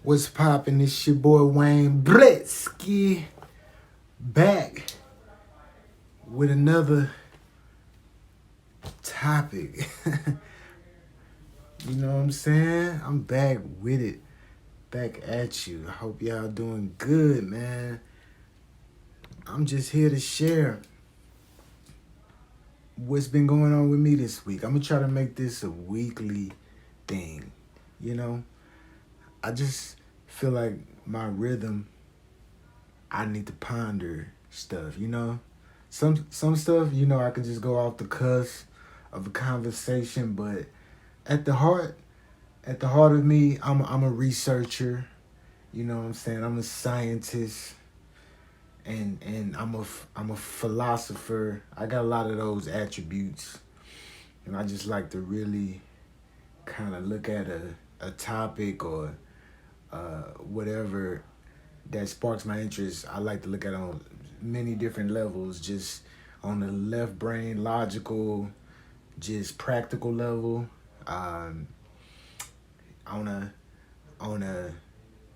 What's poppin'? It's your boy Wayne Blitzky back with another topic. You know what I'm saying? I'm back with it. Back at you. I hope y'all doing good, man. I'm just here to share what's been going on with me this week. I'm going to try to make this a weekly thing. You know, I just feel like my rhythm, I need to ponder stuff, you know? Some stuff, you know, I can just go off the cusp of a conversation, but at the heart of me, I'm a researcher. You know what I'm saying? I'm a scientist, and I'm a philosopher. I got a lot of those attributes, and I just like to really kind of look at a topic or whatever that sparks my interest. I like to look at it on many different levels, just on the left brain, logical, just practical level, on a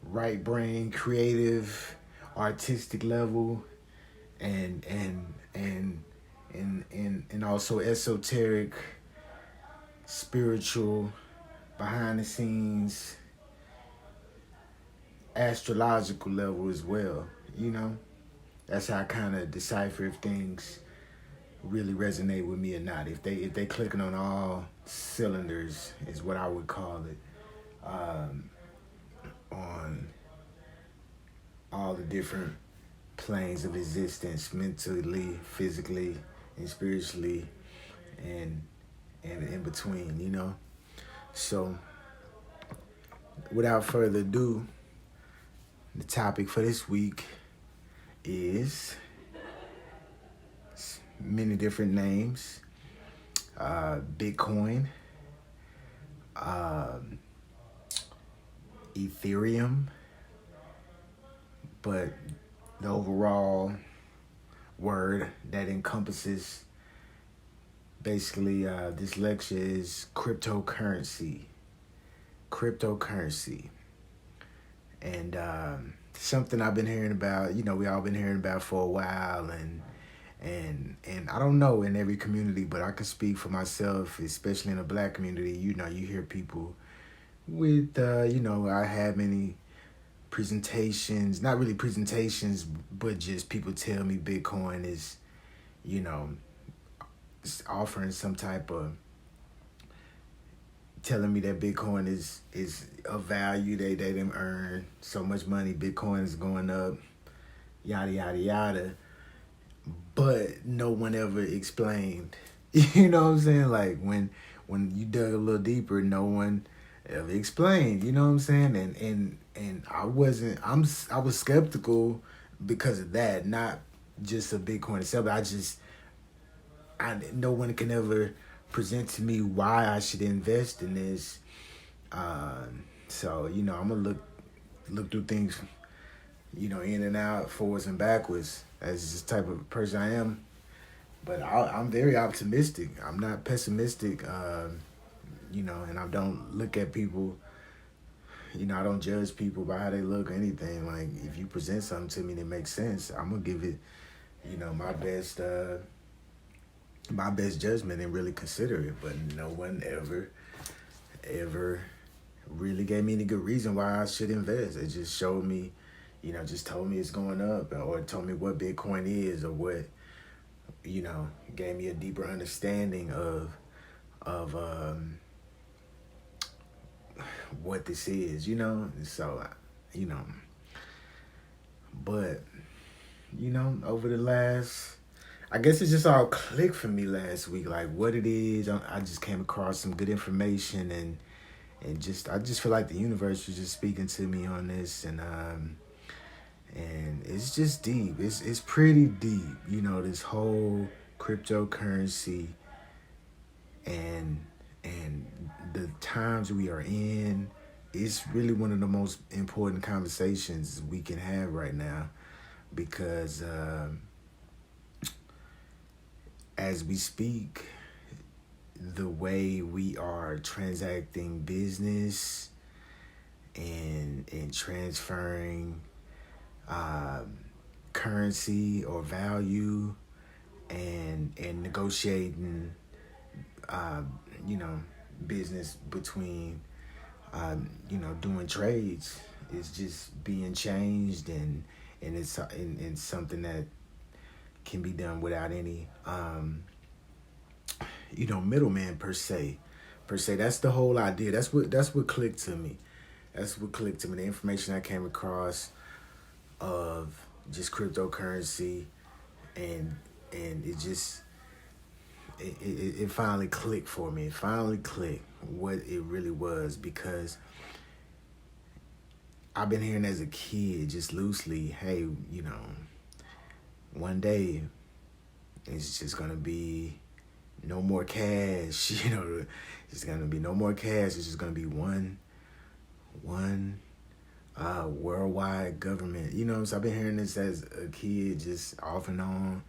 right brain, creative, artistic level, and also esoteric, spiritual, behind the scenes, astrological level as well. You know, that's how I kind of decipher if things really resonate with me or not. If they clicking on all cylinders is what I would call it, on all the different planes of existence, mentally, physically, and spiritually, and in between. You know, so without further ado, the topic for this week is many different names. Bitcoin, Ethereum, but the overall word that encompasses basically this lecture is cryptocurrency. And something I've been hearing about, you know, we all been hearing about for a while, and I don't know in every community, but I can speak for myself, especially in the Black community. You know, you hear people with, you know, I had many presentations, not really presentations, but just people tell me Bitcoin is, you know, offering some type of, telling me that Bitcoin is of value. They didn't earn so much money. Bitcoin is going up, yada, yada, yada. But no one ever explained. You know what I'm saying? Like when you dug a little deeper, no one ever explained. You know what I'm saying? And I was skeptical because of that, not just of Bitcoin itself. No one can ever present to me why I should invest in this. So you know, I'm gonna look through things, you know, in and out, forwards and backwards, as this type of person I am. But I'm very optimistic. I'm not pessimistic, you know, and I don't look at people, you know, I don't judge people by how they look or anything. Like, if you present something to me that makes sense, I'm going to give it, you know, my best judgment and really consider it. But no one ever really gave me any good reason why I should invest. It just showed me, you know, just told me it's going up, or told me what Bitcoin is, or what, you know, gave me a deeper understanding of what this is, you know. So, you know, but, you know, over the last, I guess it just all clicked for me last week, like what it is. I just came across some good information, and I just feel like the universe was just speaking to me on this, and it's just deep. It's pretty deep, you know, this whole cryptocurrency and the times we are in. It's really one of the most important conversations we can have right now, because as we speak, the way we are transacting business in transferring currency or value, and negotiating you know, business between you know, doing trades is just being changed, and it's something that can be done without any you know, middleman per se. That's the whole idea. That's what clicked to me. That's what clicked to me. The information I came across of just cryptocurrency, and it just it finally clicked for me. It finally clicked what it really was, because I've been hearing as a kid just loosely, hey, you know, one day it's just gonna be no more cash, you know, it's gonna be no more cash. It's just gonna be one worldwide government. You know, so I've been hearing this as a kid, just off and on,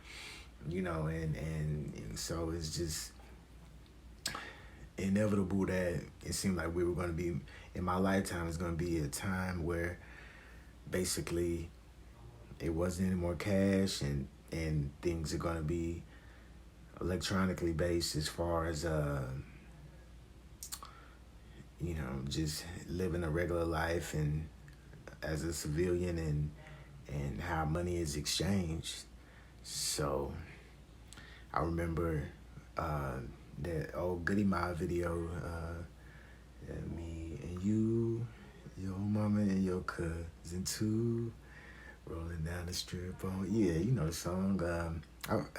you know, and so it's just inevitable that it seemed like we were going to be, in my lifetime, it's going to be a time where basically it wasn't any more cash, and things are going to be electronically based, as far as you know, just living a regular life and as a civilian, and how money is exchanged. So I remember that old Goody Mob video, me and you, your mama and your cousin too, rolling down the strip on, yeah, you know the song,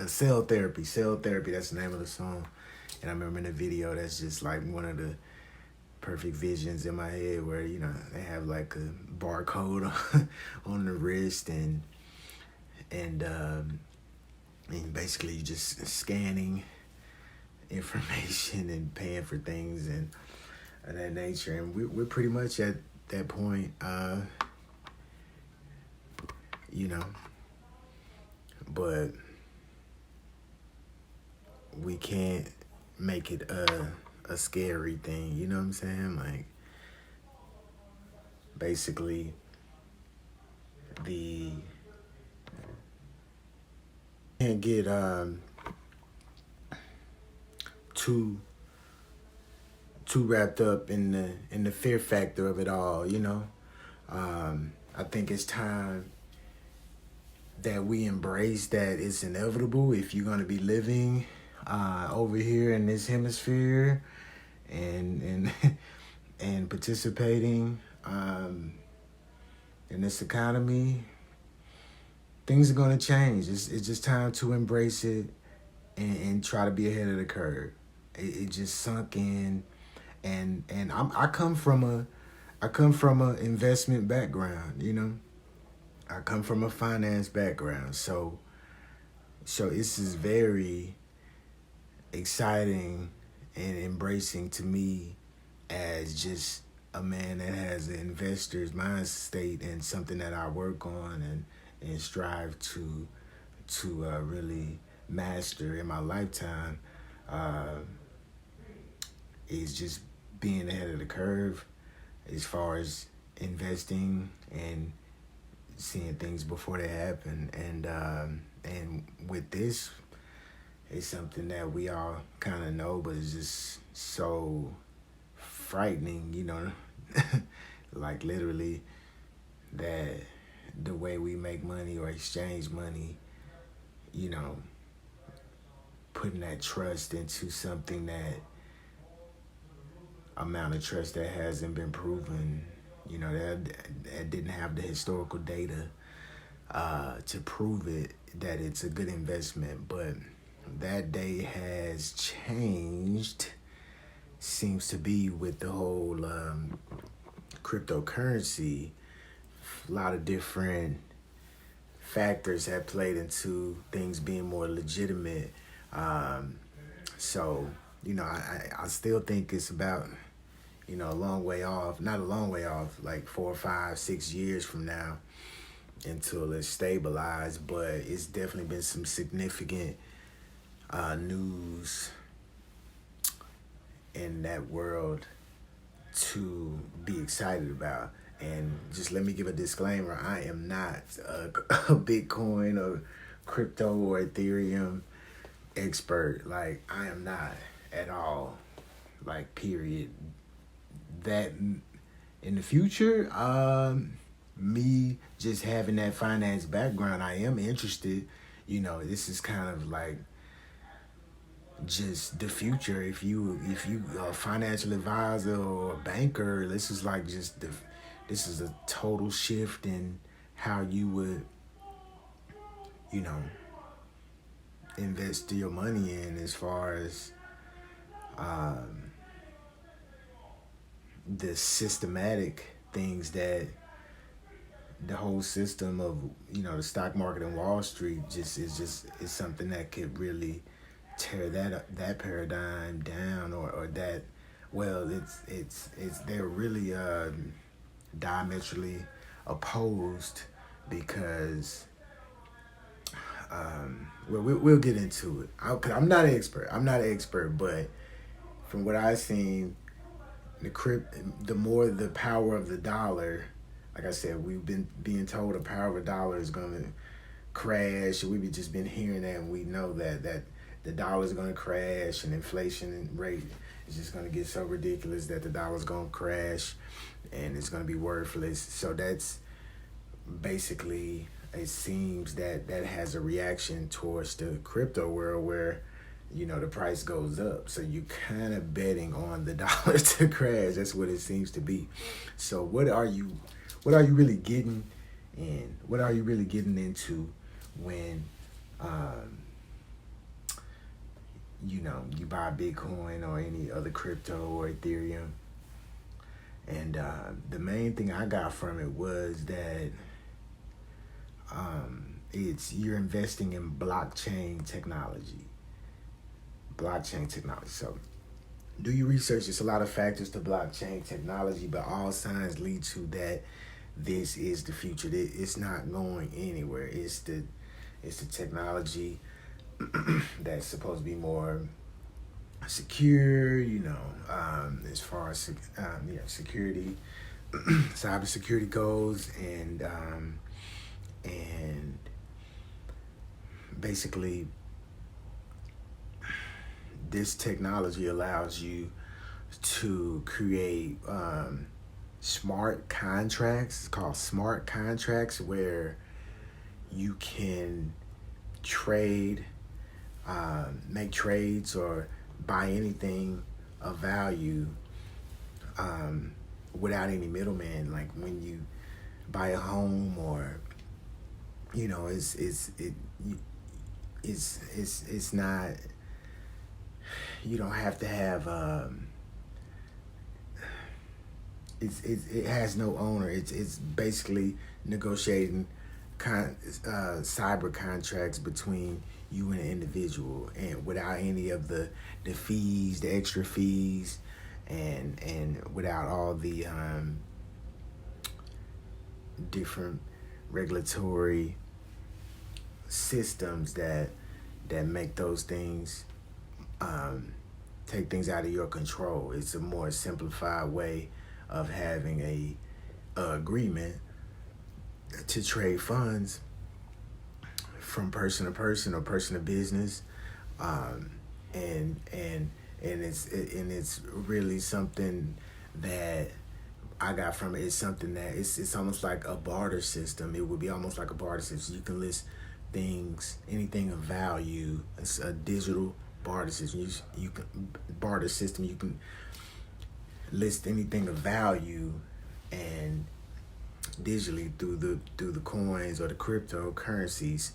Cell Therapy, that's the name of the song. And I remember in the video, that's just like one of the perfect visions in my head, where, you know, they have like a barcode on the wrist, and basically you just scanning information and paying for things and of that nature. And we're pretty much at that point, you know, but we can't make it a scary thing, you know what I'm saying? Like, basically, can't get too wrapped up in the fear factor of it all, you know. I think it's time that we embrace that it's inevitable if you're gonna be living over here in this hemisphere, and and participating in this economy. Things are gonna change. It's just time to embrace it, and try to be ahead of the curve. It just sunk in, and I come from a investment background, you know. I come from a finance background, so this is very exciting and embracing to me, as just a man that has an investor's mind state, and something that I work on and strive to really master in my lifetime, is just being ahead of the curve as far as investing and seeing things before they happen. And with this, it's something that we all kind of know, but it's just so frightening, you know, like literally, that the way we make money or exchange money, you know, putting that trust into something, that amount of trust that hasn't been proven, you know, that didn't have the historical data to prove it, that it's a good investment. But that day has changed, seems to be, with the whole cryptocurrency. A lot of different factors have played into things being more legitimate. So, you know, I still think it's about, you know, a long way off, not a long way off, like 4, 5, 6 years from now until it's stabilized. But it's definitely been some significant news in that world to be excited about. And just let me give a disclaimer: I am not a Bitcoin or crypto or Ethereum expert. Like, I am not at all. Like, period. That in the future, me just having that finance background, I am interested. This is kind of like just the future. If you a financial advisor or a banker, this is like this is a total shift in how you would, you know, invest your money in, as far as um, the systematic things that the whole system of, the stock market and Wall Street is something that could really tear that paradigm down, or that, well, it's they're really diametrically opposed, because we'll get into it. 'Cause I'm not an expert, but from what I've seen, the more the power of the dollar, like I said, we've been being told the power of a dollar is going to crash. We've just been hearing that, and we know that the dollar is going to crash, and inflation rate is just going to get so ridiculous that the dollar is going to crash, and it's going to be worthless. So that's basically, it seems that has a reaction towards the crypto world, where the price goes up. So you kind of betting on the dollar to crash. That's what it seems to be. So what are you really getting in? What are you really getting into when you buy Bitcoin or any other crypto or Ethereum? And the main thing I got from it was that you're investing in blockchain technology. So do your research. There's a lot of factors to blockchain technology, but all signs lead to that this is the future. It's not going anywhere. It's the technology that's supposed to be more secure, as far as security, cybersecurity goes, and basically, this technology allows you to create smart contracts. It's called smart contracts, where you can trade, make trades, or buy anything of value without any middleman. Like when you buy a home, or it's not. You don't have to have. It has no owner. It's basically negotiating cyber contracts between you and an individual, and without any of the fees, the extra fees, and without all the different regulatory systems that make those things take things out of your control. It's a more simplified way of having a agreement to trade funds from person to person or person to business, and it's really something that I got from it. It's something that it's almost like a barter system. It would be almost like a barter system. You can list things, anything of value. It's a digital barter system. You can barter system. You can list anything of value, and digitally through the coins or the cryptocurrencies,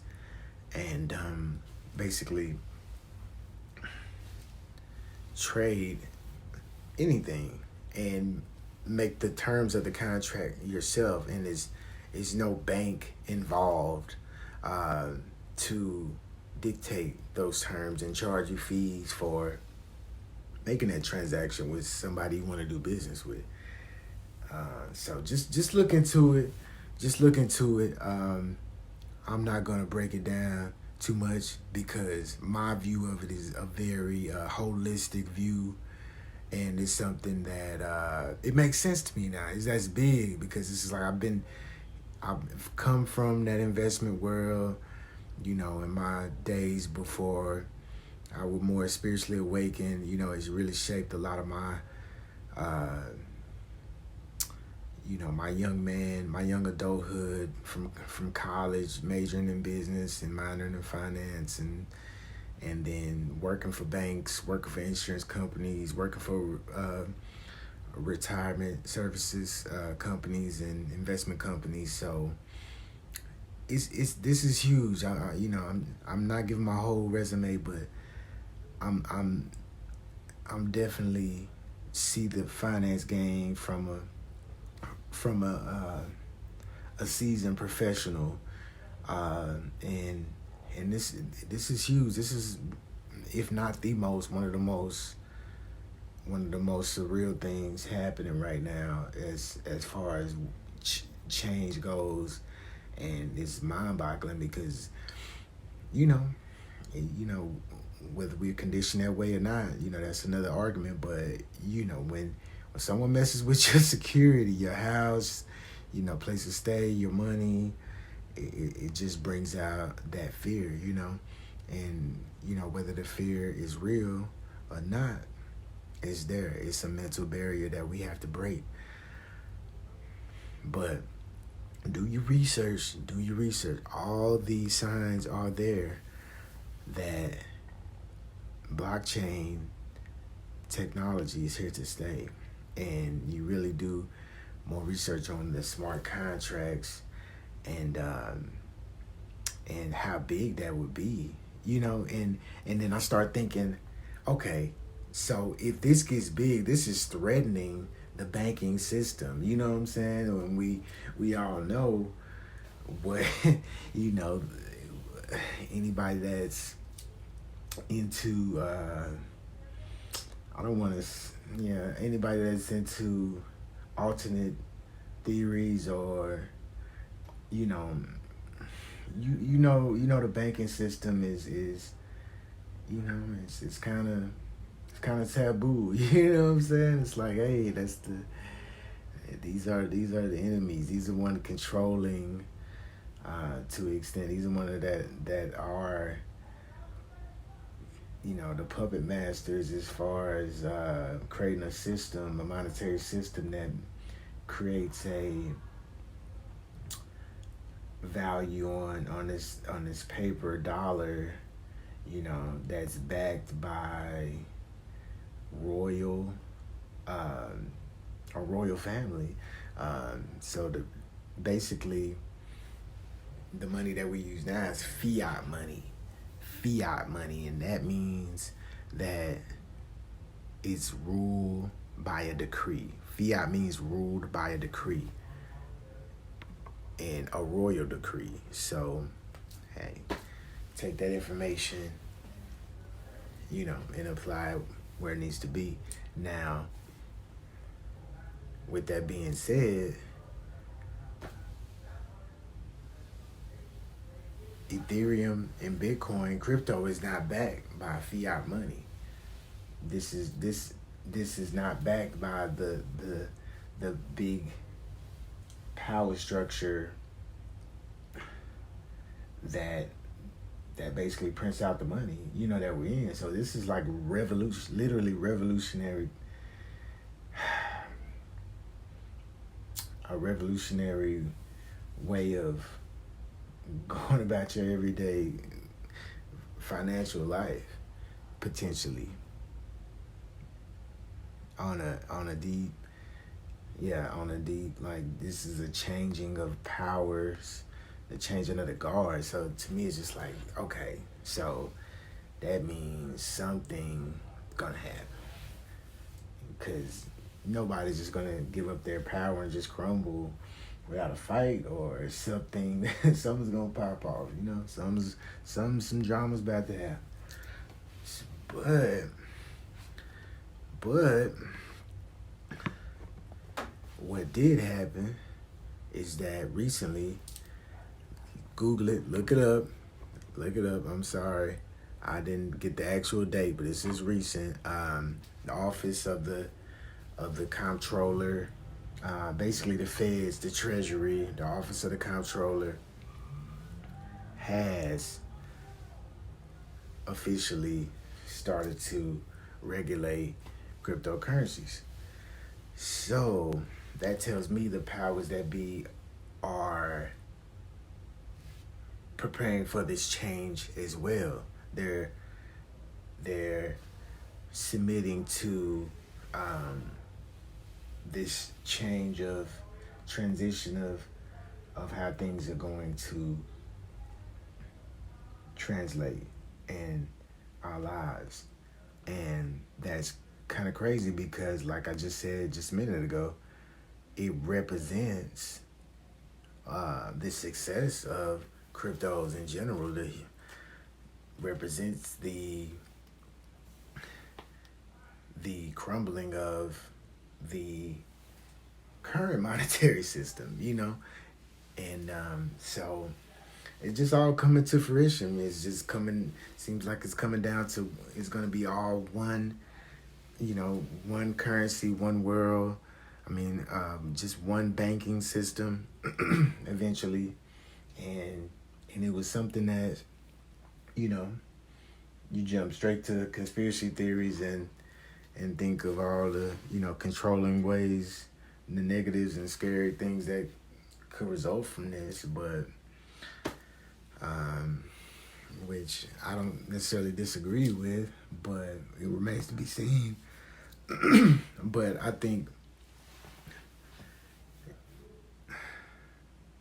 and basically trade anything and make the terms of the contract yourself. And is no bank involved to dictate those terms and charge you fees for making that transaction with somebody you want to do business with. So just look into it. I'm not going to break it down too much, because my view of it is a very holistic view, and it's something that it makes sense to me now. That's big because this is like I've come from that investment world, in my days before I was more spiritually awakened. It's really shaped a lot of uh, my my young adulthood from college, majoring in business and minoring in finance, and then working for banks, working for insurance companies, working for retirement services companies and investment companies. So it's this is huge. I'm not giving my whole resume, but I'm I'm definitely see the finance game from a seasoned professional, and this is huge. This is, if not the most, one of the most surreal things happening right now as far as change goes, and it's mind-boggling because you know you know whether we're conditioned that way or not, that's another argument. But when someone messes with your security, your house, place to stay, your money, it just brings out that fear, and whether the fear is real or not, it's there. It's a mental barrier that we have to break. But do your research. Do your research. All these signs are there that blockchain technology is here to stay, and you really do more research on the smart contracts and how big that would be, and then I start thinking, okay, so if this gets big, this is threatening the banking system. You know what I'm saying? And we all know what anybody that's into I don't want to anybody that's into alternate theories, or the banking system is it's kind of taboo. You know what I'm saying? It's like, hey, these are the enemies. These are one controlling to an extent. These are one of that are the puppet masters as far as creating a monetary system that creates a value on this paper dollar, that's backed by royal a royal family. So basically the money that we use now is fiat money, and that means that it's ruled by a decree. Fiat means ruled by a decree, and a royal decree. So, hey, take that information, and apply it where it needs to be. Now, with that being said, Ethereum and Bitcoin, crypto is not backed by fiat money. This is not backed by the big power structure that basically prints out the money, that we're in. So this is like literally revolutionary, a revolutionary way of going about your everyday financial life, potentially. On a deep, like, this is a changing of powers, the changing of the guard. So to me, it's just like, okay, so that means something gonna happen, because nobody's just gonna give up their power and just crumble without a fight, or something. Something's gonna pop off, some drama's about to happen. But what did happen is that recently, Google it, look it up. I'm sorry, I didn't get the actual date, but this is recent. The office of the comptroller, basically the feds, the treasury, the office of the comptroller has officially started to regulate cryptocurrencies. So that tells me the powers that be are preparing for this change as well. They're they're submitting to this change of transition of how things are going to translate in our lives. And that's kind of crazy because, like I just said just a minute ago, it represents the success of cryptos in general. It represents the crumbling of the current monetary system, and so it's just all coming to fruition. It's just coming. Seems like it's coming down to it's going to be all one, one currency, one world. I mean, just one banking system eventually, and it was something that, you jump straight to conspiracy theories and think of all the controlling ways, the negatives and scary things that could result from this, but which I don't necessarily disagree with, but it remains to be seen. But I think,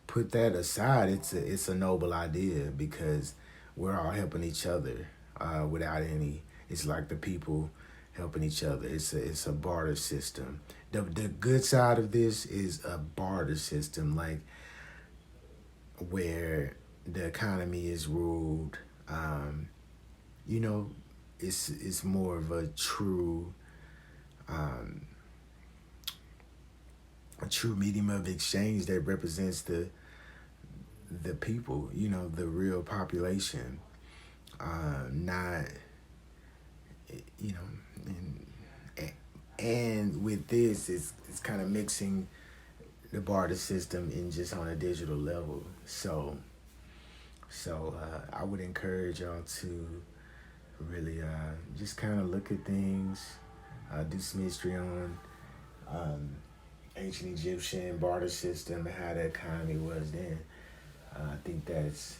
put that aside, it's a noble idea because we're all helping each other without any. It's like the people helping each other. It's a barter system. The good side of this is a barter system, like where the economy is ruled. It's more of a true medium of exchange that represents the people, the real population, not, and with this, it's kind of mixing the barter system in just on a digital level. So I would encourage y'all to really just kind of look at things, do some history on ancient Egyptian barter system and how the economy was then. I think that's,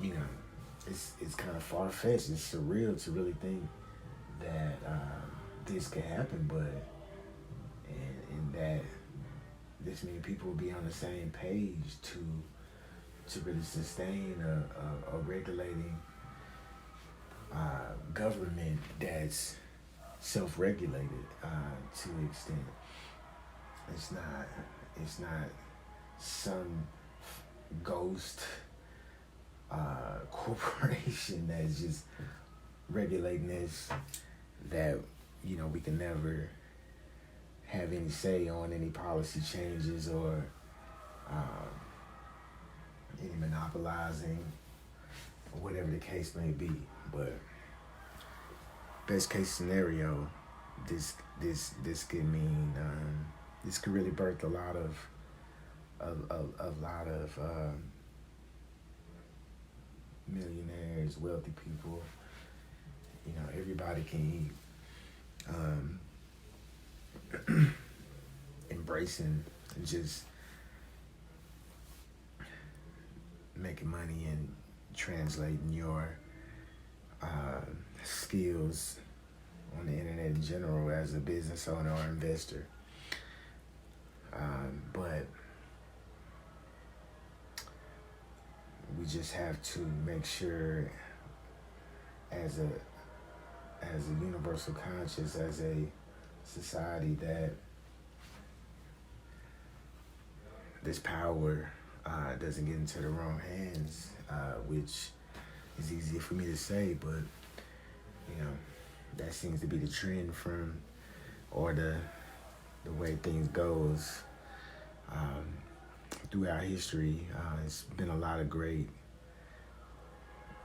it's kind of far-fetched. It's surreal to really think that this could happen, but and that this many people will be on the same page to really sustain a regulating government that's self-regulated to an extent. It's not some ghost corporation that's just regulating this, that we can never have any say on any policy changes or any monopolizing or whatever the case may be. But best case scenario, this could mean this could really birth a lot of millionaires, wealthy people. Everybody can eat. Embracing just making money and translating your skills on the internet in general as a business owner or investor. But we just have to make sure as a universal conscious, as a society, that this power doesn't get into the wrong hands, which is easier for me to say, but that seems to be the trend or the way things goes throughout history. It's been a lot of great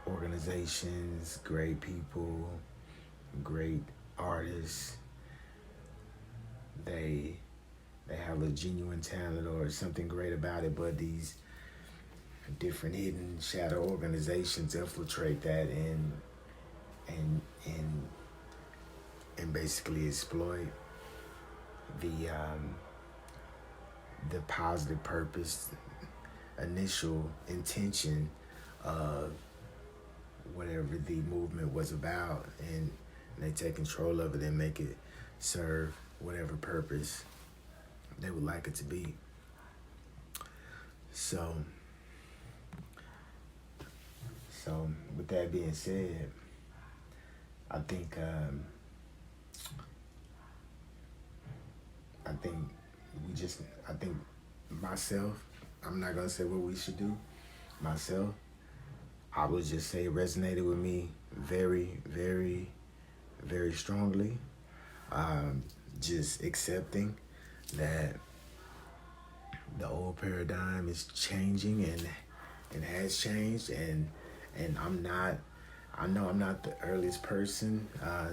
organizations, great people, great artists. They have a genuine talent or something great about it, but these different hidden shadow organizations infiltrate that and and and basically exploit the the positive purpose, initial intention of whatever the movement was about, and they take control of it and make it serve whatever purpose they would like it to be. So with that being said, I think I think I think myself, I'm not gonna say what we should do. Myself, I would just say it resonated with me very, very, very strongly. Just accepting that the old paradigm is changing and has changed, and I know I'm not the earliest person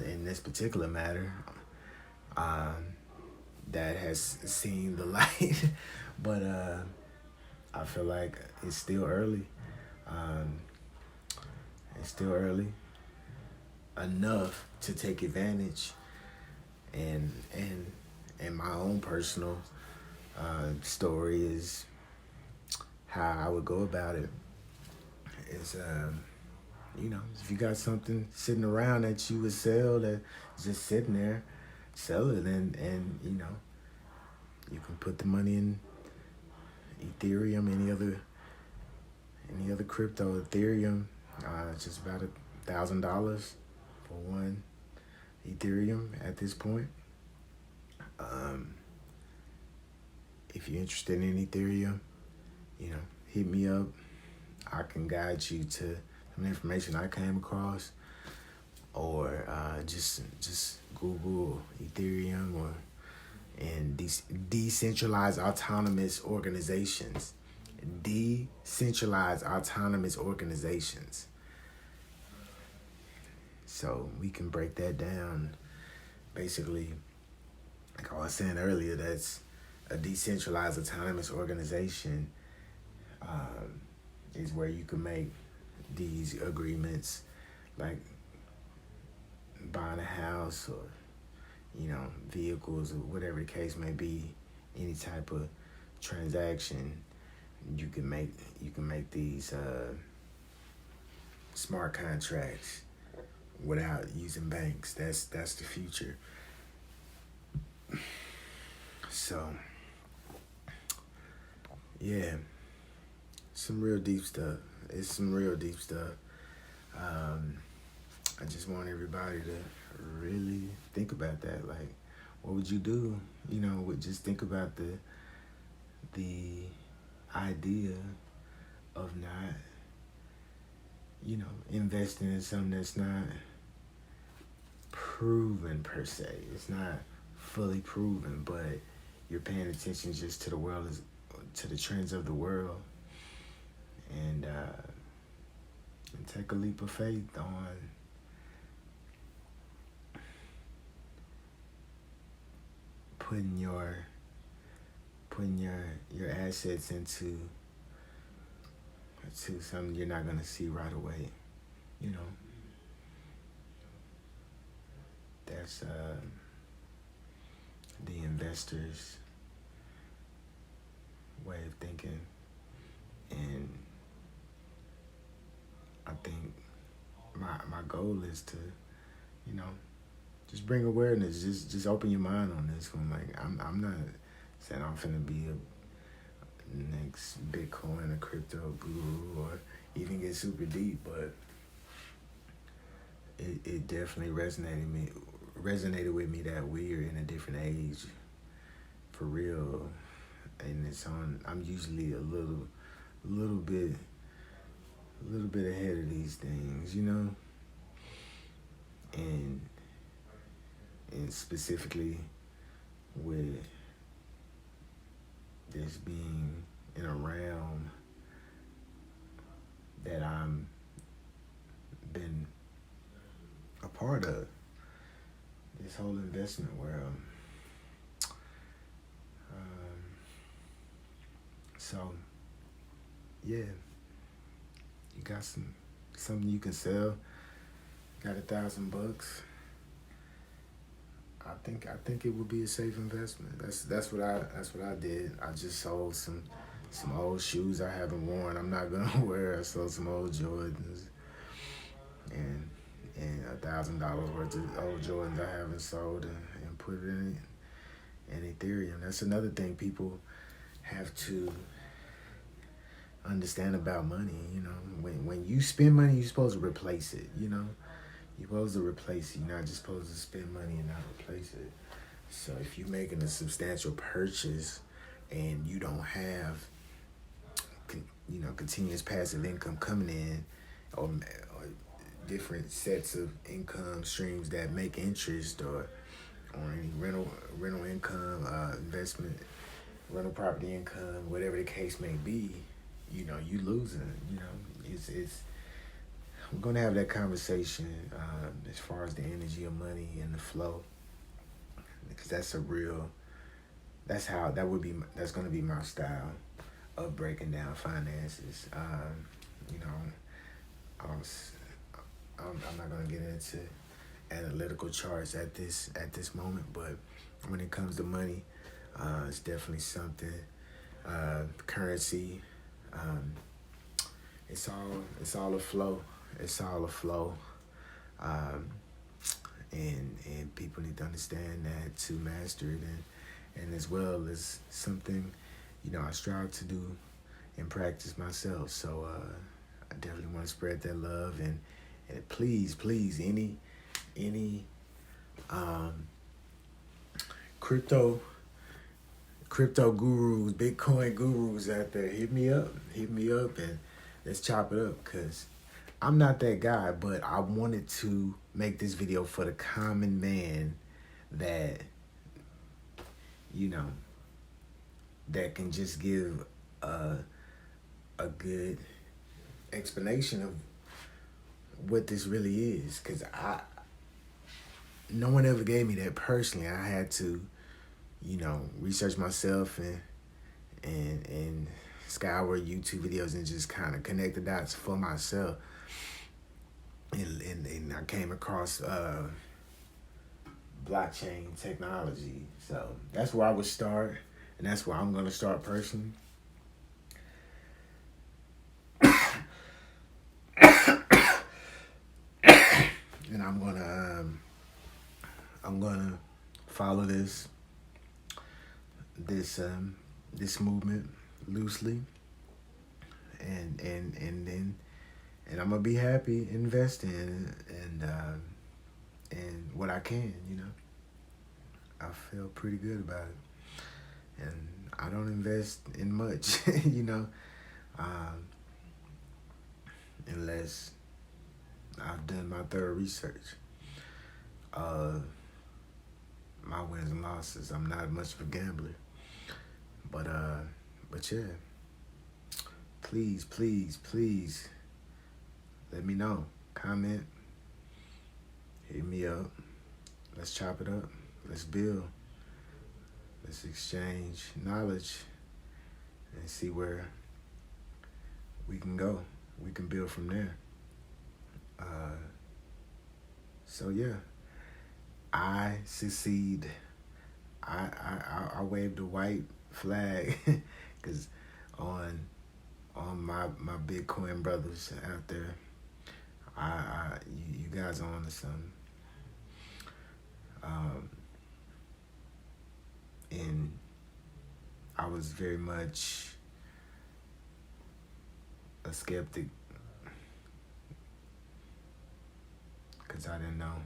in this particular matter that has seen the light, but I feel like it's still early. Um, it's still early enough to take advantage, and my own personal story is how I would go about it. Is if you got something sitting around that you would sell that's just sitting there, sell it, and you can put the money in Ethereum, any other crypto. Ethereum, it's just about $1,000 for one Ethereum at this point. If you're interested in Ethereum, hit me up. I can guide you to some information I came across, or just Google Ethereum and decentralized autonomous organizations. Decentralized autonomous organizations. So we can break that down. Basically, like I was saying earlier, that's a decentralized autonomous organization is where you can make these agreements, like buying a house or vehicles or whatever the case may be. Any type of transaction, you can make these smart contracts without using banks. That's the future. So yeah, some real deep stuff. It's some real deep stuff. I just want everybody to really think about that. Like, what would you do? Just think about the idea of not, investing in something that's not proven per se. It's not fully proven, but you're paying attention just to the world, to the trends of the world, and take a leap of faith on putting your assets into something you're not gonna see right away. That's the investor's way of thinking, and I think my goal is to, just bring awareness. Just open your mind on this one. Like, I'm not saying I'm finna be a next Bitcoin or crypto guru or even get super deep, but it definitely resonated with me that we're in a different age, for real. And I'm usually a little bit ahead of these things, and specifically with this being in a realm that I'm been a part of this whole investment world. Um, so yeah, you got something you can sell. Got $1,000. I think it would be a safe investment. That's what I did. I just sold some old shoes I haven't worn. I'm not gonna wear. I sold some old Jordans and $1,000 worth of old Jordans I haven't sold and put it in Ethereum. That's another thing people have to understand about money. You know, when you spend money, you're supposed to replace it. You know, you're supposed to replace it. You're not just supposed to spend money and not replace it. So if you're making a substantial purchase and you don't have, continuous passive income coming in, or different sets of income streams that make interest, or any rental income, investment, rental property income, whatever the case may be, you losing. It's we're gonna have that conversation as far as the energy of money and the flow, because that's gonna be my style of breaking down finances. I'm not gonna get into analytical charts at this moment, but when it comes to money, it's definitely something. Currency, it's all a flow. It's all a flow, and people need to understand that to master it, and as well as something, I strive to do and practice myself. So I definitely want to spread that love, and please, any crypto gurus, Bitcoin gurus out there, hit me up, and let's chop it up, because I'm not that guy, but I wanted to make this video for the common man that, that can just give a good explanation of what this really is, because no one ever gave me that personally. I had to, research myself and scour YouTube videos and just kind of connect the dots for myself. And I came across blockchain technology. So that's where I would start, and that's where I'm going to start personally. And I'm gonna follow this movement loosely, and I'm gonna be happy investing and what I can. I feel pretty good about it, and I don't invest in much, unless I've done my thorough research. My wins and losses. I'm not much of a gambler, but yeah. Please, let me know. Comment. Hit me up. Let's chop it up. Let's build. Let's exchange knowledge and see where we can go. We can build from there. So yeah, I succeed. I waved the white flag, because on my Bitcoin brothers out there, you guys are on to something. And I was very much a skeptic, because I didn't know.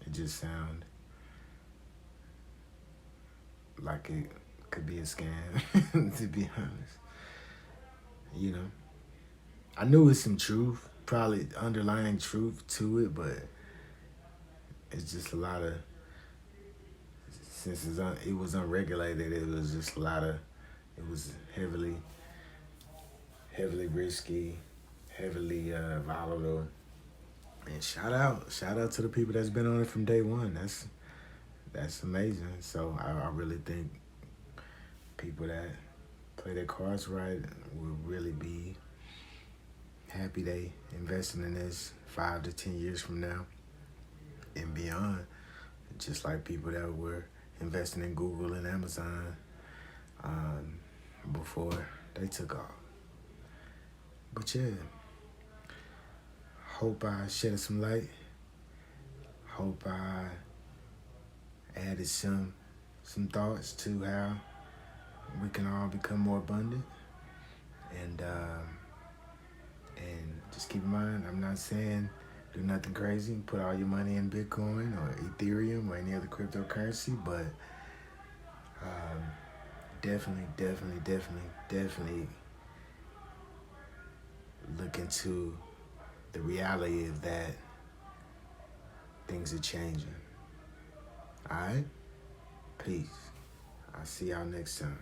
It just sounded like it could be a scam, to be honest. I knew it's some truth, probably underlying truth to it, but it's just a lot of, since it was unregulated, it was just a lot of, it was heavily risky, heavily volatile, And shout out to the people that's been on it from day one. That's amazing. So I really think people that play their cards right will really be happy they investing in this 5 to 10 years from now and beyond. Just like people that were investing in Google and Amazon before they took off. But yeah, hope I shed some light. Hope I added some thoughts to how we can all become more abundant. And just keep in mind, I'm not saying do nothing crazy and put all your money in Bitcoin or Ethereum or any other cryptocurrency, but definitely look into the reality of that things are changing. All right? Peace. I'll see y'all next time.